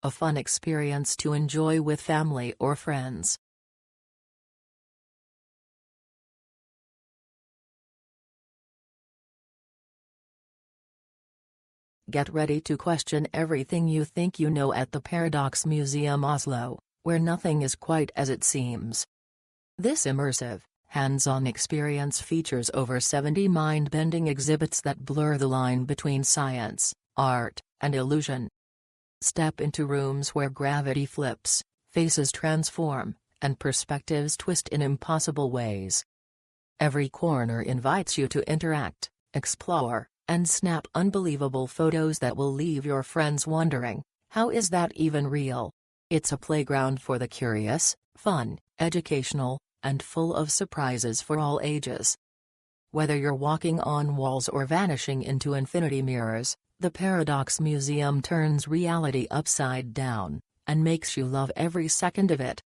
a fun experience to enjoy with family or friends. Get ready to question everything you think you know at the Paradox Museum Oslo, where nothing is quite as it seems. This immersive, hands-on experience features over 70 mind-bending exhibits that blur the line between science, art, and illusion. Step into rooms where gravity flips, faces transform, and perspectives twist in impossible ways. Every corner invites you to interact, explore, and snap unbelievable photos that will leave your friends wondering, how is that even real? It's a playground for the curious, fun, educational, and full of surprises for all ages. Whether you're walking on walls or vanishing into infinity mirrors, the Paradox Museum turns reality upside down, and makes you love every second of it.